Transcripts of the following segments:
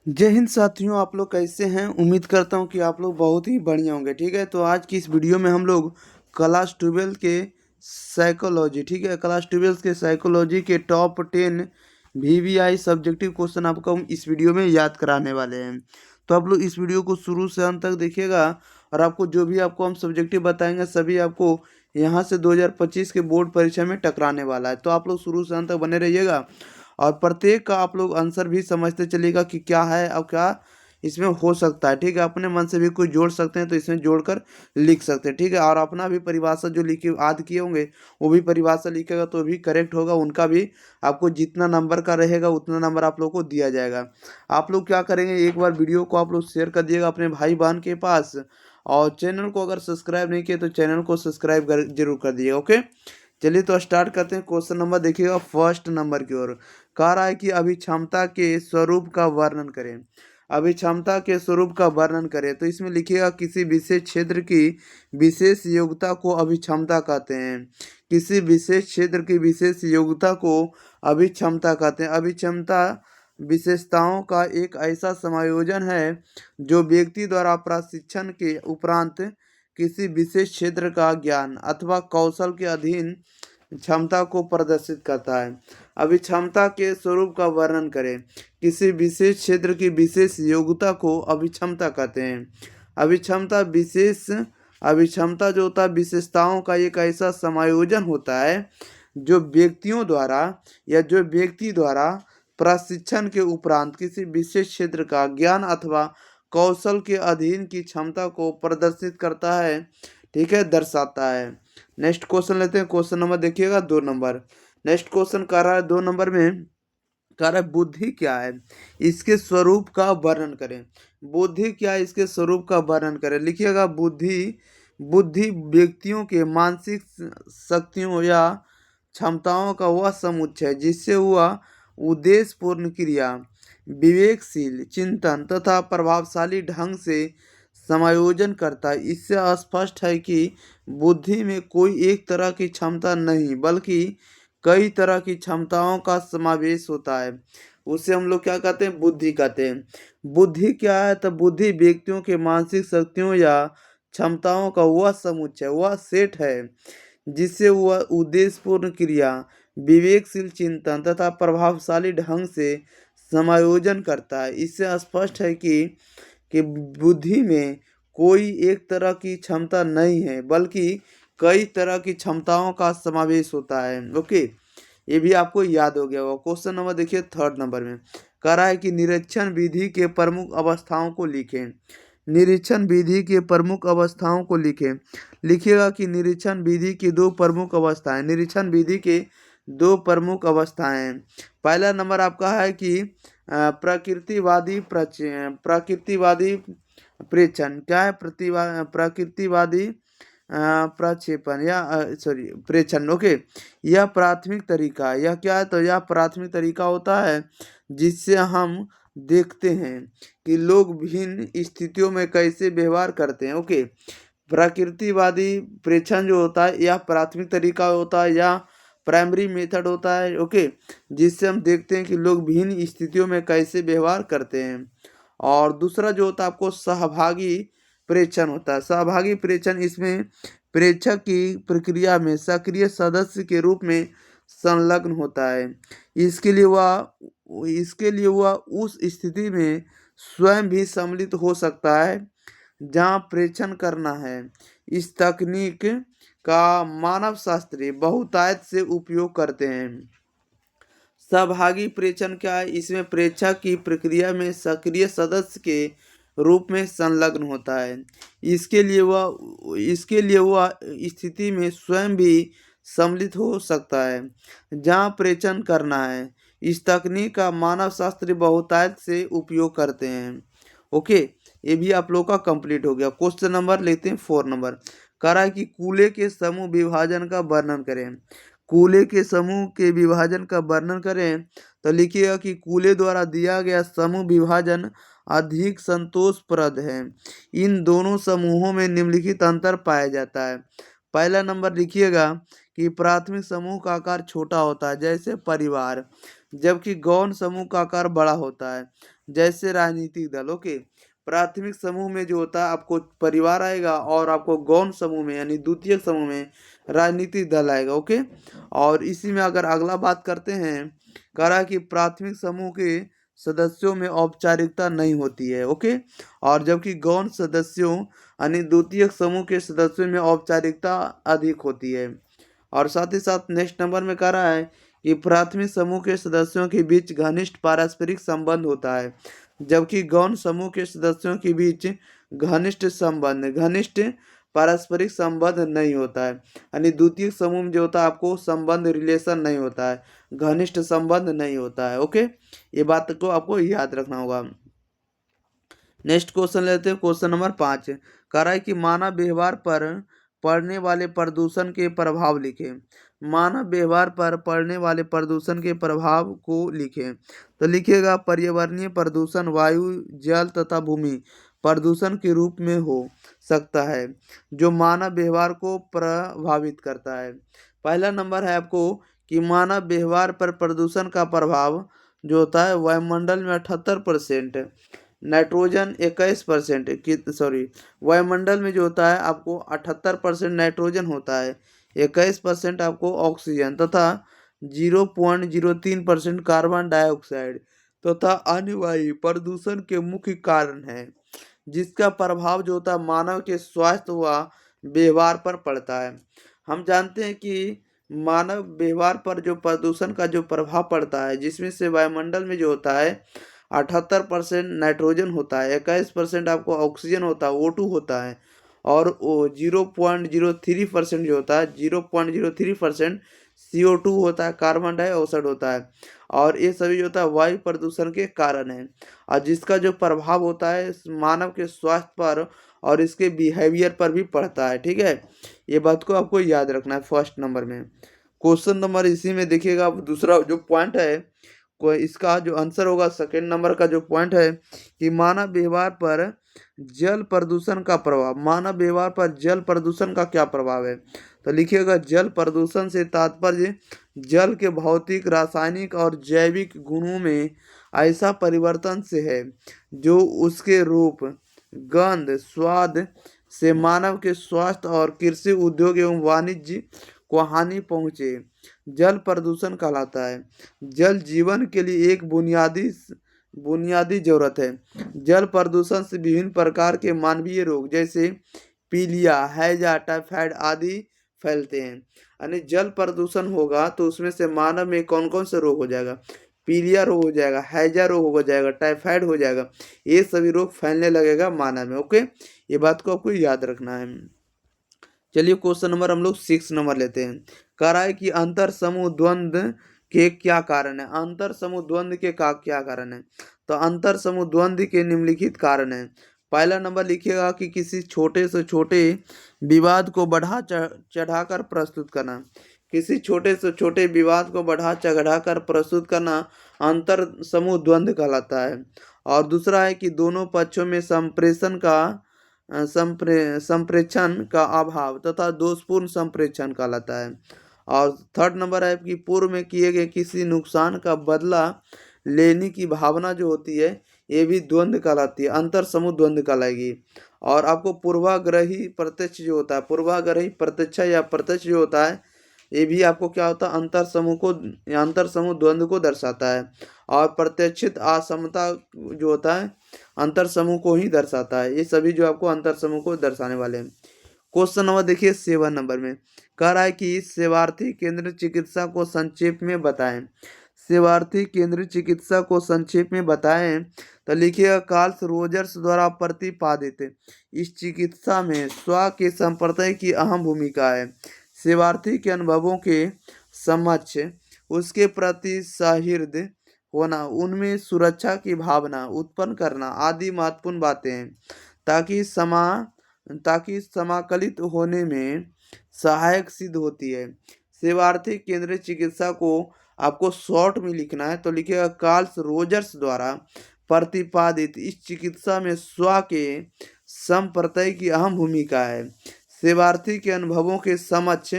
जय हिंद साथियों, आप लोग कैसे हैं। उम्मीद करता हूं कि आप लोग बहुत ही बढ़िया होंगे। ठीक है, तो आज की इस वीडियो में हम लोग क्लास 12 के साइकोलॉजी, ठीक है, क्लास 12 के साइकोलॉजी के टॉप 10 VVI सब्जेक्टिव क्वेश्चन आपको हम इस वीडियो में याद कराने वाले हैं। तो आप लोग इस वीडियो को शुरू से अंत तक देखिएगा और आपको जो भी आपको हम सब्जेक्टिव बताएंगे सभी आपको यहाँ से 2025 के बोर्ड परीक्षा में टकराने वाला है। तो आप लोग शुरू से अंत तक बने रहिएगा और प्रत्येक का आप लोग आंसर भी समझते चलिएगा कि क्या है और क्या इसमें हो सकता है। ठीक है, अपने मन से भी कोई जोड़ सकते हैं तो इसमें जोड़कर लिख सकते हैं। ठीक है, और अपना भी परिभाषा जो लिखे याद किए होंगे वो भी परिभाषा लिखेगा तो भी करेक्ट होगा। उनका भी आपको जितना नंबर का रहेगा उतना नंबर आप लोग को दिया जाएगा। आप लोग क्या करेंगे, एक बार वीडियो को आप लोग शेयर कर दिएगा अपने भाई बहन के पास, और चैनल को अगर सब्सक्राइब नहीं किए तो चैनल को सब्सक्राइब जरूर कर दिएगा। ओके, चलिए तो स्टार्ट करते हैं। क्वेश्चन नंबर देखिएगा फर्स्ट नंबर की ओर। कह रहा है कि अभिक्षमता के स्वरूप का वर्णन करें। अभिक्षमता के स्वरूप का वर्णन करें तो इसमें लिखिएगा किसी विशेष क्षेत्र की विशेष योग्यता को अभिक्षमता कहते हैं। किसी विशेष क्षेत्र की विशेष योग्यता को अभिक्षमता कहते हैं। अभिक्षमता विशेषताओं का एक ऐसा समायोजन है जो व्यक्ति द्वारा प्रशिक्षण के उपरांत किसी विशेष क्षेत्र का ज्ञान अथवा कौशल के अधीन क्षमता को प्रदर्शित करता है। अभी क्षमता के स्वरूप का वर्णन करें। किसी विशेष क्षेत्र की विशेष योग्यता को अभिक्षमता कहते हैं। अभिक्षमता विशेष अभिक्षमता जो होता है विशेषताओं का एक ऐसा समायोजन होता है जो व्यक्तियों द्वारा या जो व्यक्ति द्वारा प्रशिक्षण के उपरांत किसी विशेष क्षेत्र का ज्ञान अथवा कौशल के अधीन की क्षमता को प्रदर्शित करता है। ठीक है, दर्शाता है। नेक्स्ट क्वेश्चन लेते हैं। क्वेश्चन नंबर देखिएगा 2 नंबर। नेक्स्ट क्वेश्चन कह रहा है 2 नंबर में कह रहा है बुद्धि क्या है, इसके स्वरूप का वर्णन करें। बुद्धि क्या है, इसके स्वरूप का वर्णन करें। लिखिएगा बुद्धि बुद्धि व्यक्तियों के मानसिक शक्तियों या क्षमताओं का वह समुच्चय जिससे वह उद्देश्यपूर्ण क्रिया, विवेकशील चिंतन तथा प्रभावशाली ढंग से समायोजन करता है। इससे स्पष्ट है कि बुद्धि में कोई एक तरह की क्षमता नहीं बल्कि कई तरह की क्षमताओं का समावेश होता है। उसे हम लोग क्या कहते हैं, बुद्धि कहते हैं। बुद्धि क्या है, तो बुद्धि व्यक्तियों के मानसिक शक्तियों या क्षमताओं का वह समुच्चय, वह सेट है जिससे वह उद्देश्यपूर्ण क्रिया, विवेकशील चिंतन तथा प्रभावशाली ढंग से समायोजन करता है। इससे स्पष्ट है कि बुद्धि में कोई एक तरह की क्षमता नहीं है बल्कि कई तरह की क्षमताओं का समावेश होता है। ओके, ये भी आपको याद हो गया होगा। क्वेश्चन नंबर देखिए 3rd नंबर में कह रहा है कि निरीक्षण विधि के प्रमुख अवस्थाओं को लिखें। निरीक्षण विधि के प्रमुख अवस्थाओं को लिखें। लिखिएगा कि निरीक्षण विधि की 2 प्रमुख अवस्थाएं। निरीक्षण विधि के 2 प्रमुख अवस्थाएं। पहला नंबर आपका है कि प्रकृतिवादी प्रेक्षण। क्या है, प्रकृतिवादी प्रक्षेपण या प्रेक्षण। ओके, यह प्राथमिक तरीका, यह क्या है, तो यह प्राथमिक तरीका होता है जिससे हम देखते हैं कि लोग विभिन्न स्थितियों में कैसे व्यवहार करते हैं। ओके, प्रकृतिवादी प्रेक्षण जो होता है यह प्राथमिक तरीका होता है या प्राइमरी मेथड होता है। ओके, जिससे हम देखते हैं कि लोग विभिन्न स्थितियों में कैसे व्यवहार करते हैं। और दूसरा जो होता है आपको सहभागी प्रेक्षण होता है। सहभागी प्रेक्षण, इसमें प्रेक्षक की प्रक्रिया में सक्रिय सदस्य के रूप में संलग्न होता है। इसके लिए वह उस स्थिति में स्वयं भी सम्मिलित हो सकता है जहाँ प्रेक्षण करना है। इस तकनीक का मानव शास्त्री बहुतायत से उपयोग करते हैं। सहभागी प्रेक्षण क्या है, इसमें प्रेक्षक की प्रक्रिया में सक्रिय सदस्य के रूप में संलग्न होता है। इसके लिए वह स्थिति में स्वयं भी सम्मिलित हो सकता है जहाँ प्रेक्षण करना है। इस तकनीक का मानव शास्त्री बहुतायत से उपयोग करते हैं। ओके, ये भी आप लोग का कंप्लीट हो गया। क्वेश्चन नंबर लेते हैं 4 नंबर। कह रहा है कि कूले के समूह विभाजन का वर्णन करें। कूले के समूह के विभाजन का वर्णन करें तो लिखिएगा कि कूले द्वारा दिया गया समूह विभाजन अधिक संतोषप्रद है। इन दोनों समूहों में निम्नलिखित अंतर पाया जाता है। पहला नंबर लिखिएगा कि प्राथमिक समूह का आकार छोटा होता है, जैसे परिवार। जबकि गौण समूह का आकार बड़ा होता है, जैसे राजनीतिक दल। ओके, प्राथमिक समूह में जो होता है आपको परिवार आएगा, और आपको गौण समूह में यानी द्वितीयक समूह में राजनीतिक दल आएगा। ओके, और इसी में अगर अगला बात करते हैं, कह रहा है कि प्राथमिक समूह के सदस्यों में औपचारिकता नहीं होती है। ओके, और जबकि गौण सदस्यों यानी द्वितीयक समूह के सदस्यों में औपचारिकता अधिक होती है। और साथ ही साथ नेक्स्ट नंबर में कह रहा है कि प्राथमिक समूह के सदस्यों के बीच घनिष्ठ पारस्परिक संबंध होता है, जबकि गौण समूह के सदस्यों के बीच घनिष्ठ पारस्परिक संबंध नहीं होता है। यानी द्वितीय समूह में जो होता है आपको संबंध रिलेशन नहीं होता है, घनिष्ठ संबंध नहीं होता है। ओके, ये बात को आपको याद रखना होगा। नेक्स्ट क्वेश्चन लेते हैं, क्वेश्चन नंबर 5। कह रहा है कि मानव व्यवहार पर पड़ने वाले प्रदूषण के प्रभाव लिखें। मानव व्यवहार पर पड़ने वाले प्रदूषण के प्रभाव को लिखें। तो लिखिएगा, पर्यावरणीय प्रदूषण वायु, जल तथा भूमि प्रदूषण के रूप में हो सकता है, जो मानव व्यवहार को प्रभावित करता है। पहला नंबर है आपको कि मानव व्यवहार पर प्रदूषण का प्रभाव जो होता है वायुमंडल में 78%, नाइट्रोजन 21% की वायुमंडल में जो होता है आपको 78% नाइट्रोजन होता है, 21% आपको ऑक्सीजन तथा 0.03% कार्बन डाइऑक्साइड तथा अन्य वायु प्रदूषण के मुख्य कारण है, जिसका प्रभाव जो होता है मानव के स्वास्थ्य व व्यवहार पर पड़ता है। हम जानते हैं कि मानव व्यवहार पर जो प्रदूषण का जो प्रभाव पड़ता है, जिसमें से वायुमंडल में जो होता है 78% नाइट्रोजन होता है, 21% आपको ऑक्सीजन होता है, O2 होता है, और 0.03% जो होता है 0.03% CO2 होता है, कार्बन डाइऑक्साइड होता है। और ये सभी जो होता है वायु प्रदूषण के कारण है, और जिसका जो प्रभाव होता है मानव के स्वास्थ्य पर और इसके बिहेवियर पर भी पड़ता है। ठीक है, ये बात को आपको याद रखना है फर्स्ट नंबर में। क्वेश्चन नंबर इसी में देखिएगा, दूसरा जो पॉइंट है कोई इसका जो आंसर होगा सेकेंड नंबर का जो पॉइंट है कि मानव व्यवहार पर जल प्रदूषण का प्रभाव। मानव व्यवहार पर जल प्रदूषण का क्या प्रभाव है? तो लिखिएगा, जल प्रदूषण से तात्पर्य जल के भौतिक, रासायनिक और जैविक गुणों में ऐसा परिवर्तन से है जो उसके रूप, गंध, स्वाद से मानव के स्वास्थ्य और कृषि, उद्योग एवं वाणिज्य को हानि पहुँचे, जल प्रदूषण कहलाता है। जल जीवन के लिए एक बुनियादी जरूरत है। जल प्रदूषण से विभिन्न प्रकार के मानवीय रोग जैसे पीलिया, हैजा, टाइफाइड आदि फैलते हैं। यानी जल प्रदूषण होगा तो उसमें से मानव में कौन कौन से रोग हो जाएगा? पीलिया रोग हो जाएगा, हैजा रोग हो जाएगा, टाइफाइड हो जाएगा, ये सभी रोग फैलने लगेगा मानव में। ओके, ये बात को आपको याद रखना है। चलिए क्वेश्चन नंबर हम लोग 6 नंबर लेते हैं। कह रहा है कि अंतर समूह द्वंद्व के क्या कारण है? अंतर समूह द्वंद्व के क्या कारण है? तो अंतर समूह द्वंद्व के निम्नलिखित कारण है। पहला नंबर लिखिएगा कि किसी छोटे से छोटे विवाद को बढ़ा चढ़ाकर प्रस्तुत करना। किसी छोटे से छोटे विवाद को बढ़ा चढ़ाकर प्रस्तुत करना अंतर समूह द्वंद्व कहलाता है। और दूसरा है कि दोनों पक्षों में संप्रेषण का अभाव तथा दोषपूर्ण संप्रेषण कहलाता है। और थर्ड नंबर है कि पूर्व में किए गए किसी नुकसान का बदला लेने की भावना जो होती है ये भी द्वंद्व कहलाती है, अंतर समूह द्वंद्व कहलाएगी। और आपको पूर्वाग्रही प्रत्यक्ष जो होता है, पूर्वाग्रही प्रत्यक्ष या प्रत्यक्ष जो होता है ये भी आपको क्या होता है अंतर समूह द्वंद्व को दर्शाता है। और प्रत्यक्षित असमता जो होता है अंतर समूह को ही दर्शाता है। ये सभी जो आपको अंतर समूह को दर्शाने वाले हैं। क्वेश्चन नंबर देखिए 7 नंबर में कह रहा है कि सेवार्थी केंद्रित चिकित्सा को संक्षेप में बताएं। सेवार्थी केंद्रित चिकित्सा को संक्षेप में बताएं। तो लिखिएगा, कार्ल रोजर्स द्वारा प्रतिपादित इस चिकित्सा में स्व के संप्रदाय की अहम भूमिका है। सेवार्थी के अनुभवों के समक्ष उसके प्रति सहृदय होना, उनमें सुरक्षा की भावना उत्पन्न करना आदि महत्वपूर्ण बातें हैं, ताकि समाकलित होने में सहायक सिद्ध होती है। सेवार्थी केंद्रित चिकित्सा को आपको शॉर्ट में लिखना है। तो लिखिएगा, कार्ल रोजर्स द्वारा प्रतिपादित इस चिकित्सा में स्व के संप्रत्यय की अहम भूमिका है। सेवार्थी के अनुभवों के समक्ष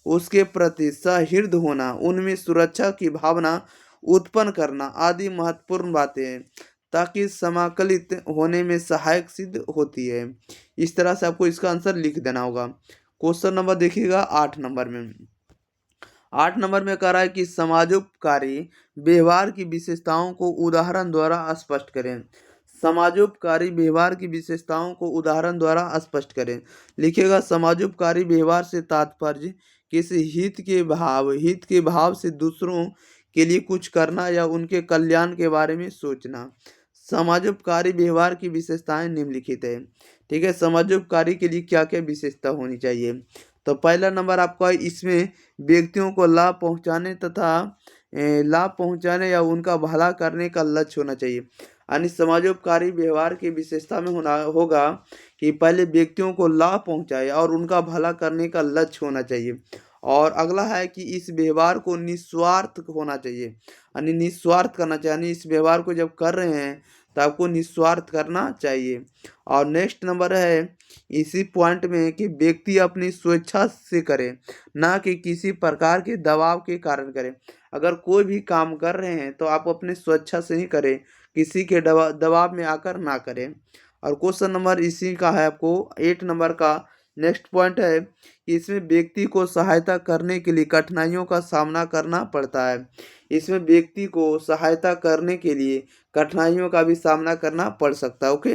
उसके प्रति सहृदय होना, उनमें सुरक्षा की भावना उत्पन्न करना आदि महत्वपूर्ण बातें हैं, ताकि समाकलित होने में सहायक सिद्ध होती है। इस तरह से आपको इसका आंसर लिख देना होगा। क्वेश्चन नंबर देखिएगा 8 नंबर में। 8 नंबर में कह रहा है कि समाजोपकारी व्यवहार की विशेषताओं को उदाहरण द्वारा स्पष्ट करें। समाजोपकारी व्यवहार की विशेषताओं को उदाहरण द्वारा स्पष्ट करें। लिखिएगा समाजोपकारी व्यवहार से तात्पर्य किसी हित के भाव से दूसरों के लिए कुछ करना या उनके कल्याण के बारे में सोचना। समाजोपकारी व्यवहार की विशेषताएं निम्नलिखित है। ठीक है, समाजोपकारी के लिए क्या क्या विशेषता होनी चाहिए। तो पहला नंबर आपका इसमें व्यक्तियों को लाभ पहुंचाने तथा लाभ पहुंचाने या उनका भला करने का लक्ष्य होना चाहिए। यानी समाजोपकारी व्यवहार की विशेषता में होगा कि पहले व्यक्तियों को लाभ पहुंचाए और उनका भला करने का लक्ष्य होना चाहिए। और अगला है कि इस व्यवहार को निस्वार्थ होना चाहिए, यानी निस्वार्थ करना चाहिए, यानी इस व्यवहार को जब कर रहे हैं तो आपको निस्वार्थ करना चाहिए। और नेक्स्ट नंबर है इसी पॉइंट में कि व्यक्ति अपनी स्वेच्छा से करे, ना कि किसी प्रकार के दबाव के कारण करे। अगर कोई भी काम कर रहे हैं तो आप अपनी स्वेच्छा से ही करें, किसी के दबाव में आकर ना करें। और क्वेश्चन नंबर इसी का है आपको 8 नंबर का नेक्स्ट पॉइंट है कि इसमें व्यक्ति को सहायता करने के लिए कठिनाइयों का सामना करना पड़ता है। इसमें व्यक्ति को सहायता करने के लिए कठिनाइयों का भी सामना करना पड़ सकता है। ओके,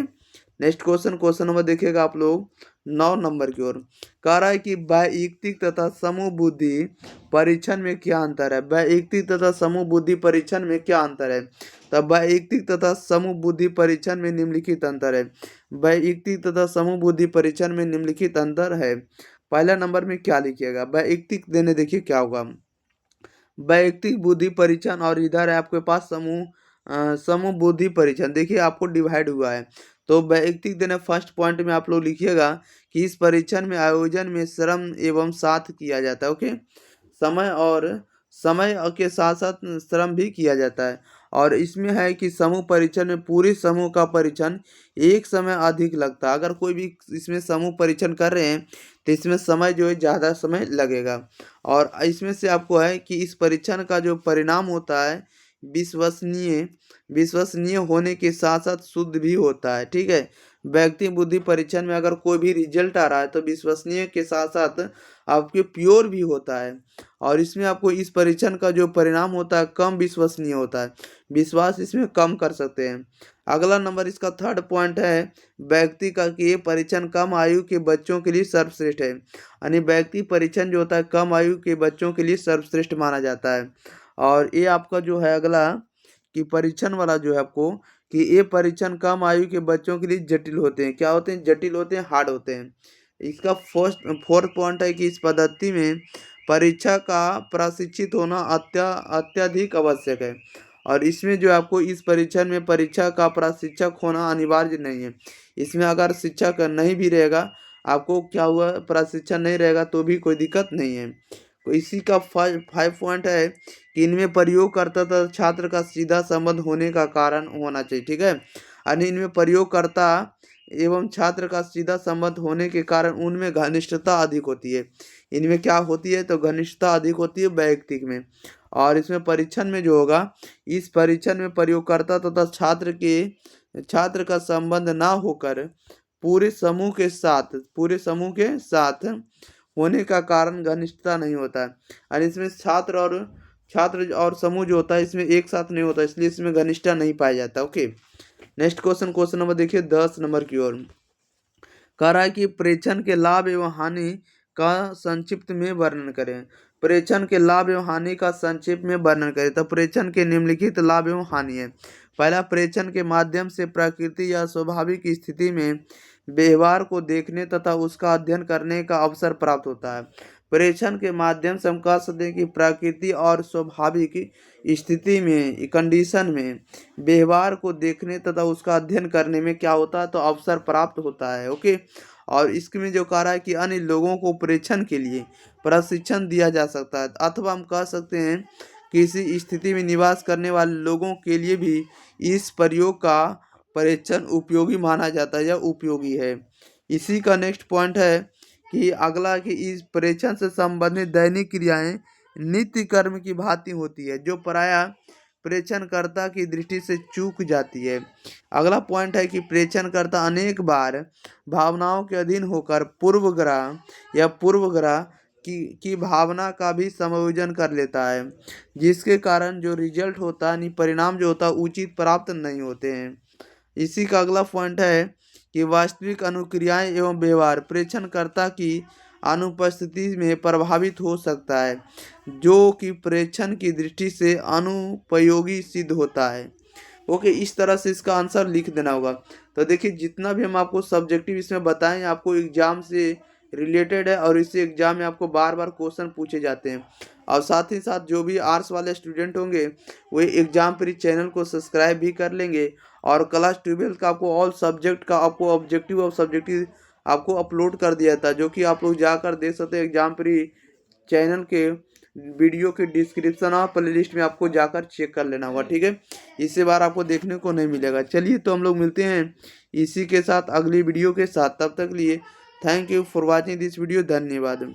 नेक्स्ट क्वेश्चन नंबर देखिएगा आप लोग 9 नंबर की ओर। कह रहा है कि वैयक्तिक तथा समूह बुद्धि परीक्षण में क्या अंतर है। वैयक्तिक तथा समूह बुद्धि परीक्षण में क्या अंतर है। तब वैयक्तिक तथा समूह बुद्धि परीक्षण में निम्नलिखित अंतर है। वैयक्तिक तथा समूह बुद्धि परीक्षण में निम्नलिखित अंतर है। पहला नंबर में क्या लिखिएगा, वैयक्तिक देने देखिए क्या होगा। वैयक्तिक बुद्धि परीक्षण और इधर है आपके पास समूह बुद्धि परीक्षण। देखिए आपको डिवाइड हुआ है। तो वैयक्तिक देने फर्स्ट पॉइंट में आप लोग लिखिएगा कि इस परीक्षण में आयोजन में श्रम एवं साथ किया जाता है। ओके, समय के साथ साथ श्रम भी किया जाता है। और इसमें है कि समूह परीक्षण में पूरे समूह का परीक्षण एक समय अधिक लगता है। अगर कोई भी इसमें समूह परीक्षण कर रहे हैं तो इसमें समय जो है ज़्यादा समय लगेगा। और इसमें से आपको है कि इस परीक्षण का जो परिणाम होता है विश्वसनीय होने के साथ साथ शुद्ध भी होता है। ठीक है, व्यक्ति बुद्धि परीक्षण में अगर कोई भी रिजल्ट आ रहा है तो विश्वसनीय के साथ साथ आपके प्योर भी होता है। और इसमें आपको इस परीक्षण का जो परिणाम होता है कम विश्वसनीय होता है, विश्वास इसमें कम कर सकते हैं। अगला नंबर इसका थर्ड पॉइंट है व्यक्ति का कि ये परीक्षण कम आयु के बच्चों के लिए सर्वश्रेष्ठ है। यानी व्यक्ति परीक्षण जो होता है कम आयु के बच्चों के लिए सर्वश्रेष्ठ माना जाता है। और ये आपका जो है अगला कि परीक्षण वाला जो है आपको कि ये परीक्षण कम आयु के बच्चों के लिए जटिल होते हैं। क्या होते हैं, जटिल होते हैं, हार्ड होते हैं। इसका फोर्थ पॉइंट है कि इस पद्धति में परीक्षा का प्रशिक्षित होना अत्यधिक आवश्यक है। और इसमें जो आपको इस परीक्षण में परीक्षा का प्रशिक्षक होना अनिवार्य नहीं है। इसमें अगर शिक्षक नहीं भी रहेगा, आपको क्या हुआ प्रशिक्षण नहीं रहेगा तो भी कोई दिक्कत नहीं है। तो इसी का 5 पॉइंट है कि इनमें प्रयोगकर्ता तथा छात्र का सीधा संबंध होने का कारण होना चाहिए। ठीक है, यानी इनमें प्रयोगकर्ता एवं छात्र का सीधा संबंध होने के कारण उनमें घनिष्ठता अधिक होती है। इनमें क्या होती है तो घनिष्ठता अधिक होती है वैयक्तिक में। और इसमें परीक्षण में जो होगा इस परीक्षण में प्रयोगकर्ता तथा छात्र का संबंध ना होकर पूरे समूह के साथ होने का कारण घनिष्ठता नहीं होता है। और इसमें छात्र और समूह जो होता है इसमें एक साथ नहीं होता, इसलिए इसमें घनिष्ठता नहीं पाया जाता। ओके, नेक्स्ट क्वेश्चन नंबर देखिए 10 नंबर की ओर। कह रहा है कि प्रेक्षण के लाभ एवं हानि का संक्षिप्त में वर्णन करें। प्रेक्षण के लाभ एवं हानि का संक्षिप्त में वर्णन करें। तो प्रेक्षण के निम्नलिखित लाभ एवं हानि है। पहला, प्रेक्षण के माध्यम से प्रकृति या स्वाभाविक स्थिति में व्यवहार को देखने तथा उसका अध्ययन करने का अवसर प्राप्त होता है। प्रेक्षण के माध्यम से हम कह सकते हैं कि प्रकृति और स्वाभाविक स्थिति में कंडीशन में व्यवहार को देखने तथा उसका अध्ययन करने में क्या होता है तो अवसर प्राप्त होता है। ओके, और इसमें जो कह रहा है कि अन्य लोगों को प्रेक्षण के लिए प्रशिक्षण दिया जा सकता है, अथवा हम कह सकते हैं किसी स्थिति में निवास करने वाले लोगों के लिए भी इस प्रयोग का परीक्षण उपयोगी माना जाता है या उपयोगी है। इसी का नेक्स्ट पॉइंट है कि अगला कि इस परीक्षण से संबंधित दैनिक क्रियाएं नित्य कर्म की भांति होती है, जो प्रायः प्रेक्षणकर्ता की दृष्टि से चूक जाती है। अगला पॉइंट है कि प्रेक्षणकर्ता अनेक बार भावनाओं के अधीन होकर पूर्वग्रह या पूर्वग्रह की भावना का भी समायोजन कर लेता है, जिसके कारण जो रिजल्ट होता है यानी परिणाम जो होता है उचित प्राप्त नहीं होते हैं। इसी का अगला पॉइंट है कि वास्तविक अनुक्रियाएं एवं व्यवहार प्रेक्षणकर्ता की अनुपस्थिति में प्रभावित हो सकता है, जो कि प्रेक्षण की दृष्टि से अनुपयोगी सिद्ध होता है। ओके, इस तरह से इसका आंसर लिख देना होगा। तो देखिए, जितना भी हम आपको सब्जेक्टिव इसमें बताएं आपको एग्जाम से रिलेटेड है और इसी एग्जाम में आपको बार बार क्वेश्चन पूछे जाते हैं। और साथ ही साथ जो भी आर्ट्स वाले स्टूडेंट होंगे वो एग्जाम पर चैनल को सब्सक्राइब भी कर लेंगे और क्लास 12 का आपको ऑल सब्जेक्ट का आपको ऑब्जेक्टिव और सब्जेक्टिव आपको अपलोड कर दिया था, जो कि आप लोग जाकर देख सकते हैं एग्जाम पर चैनल के वीडियो के डिस्क्रिप्शन और प्लेलिस्ट में आपको जाकर चेक कर लेना होगा। ठीक है, इससे बार आपको देखने को नहीं मिलेगा। चलिए, तो हम लोग मिलते हैं इसी के साथ अगली वीडियो के साथ। तब तक लिए thank you for watching this video. धन्यवाद।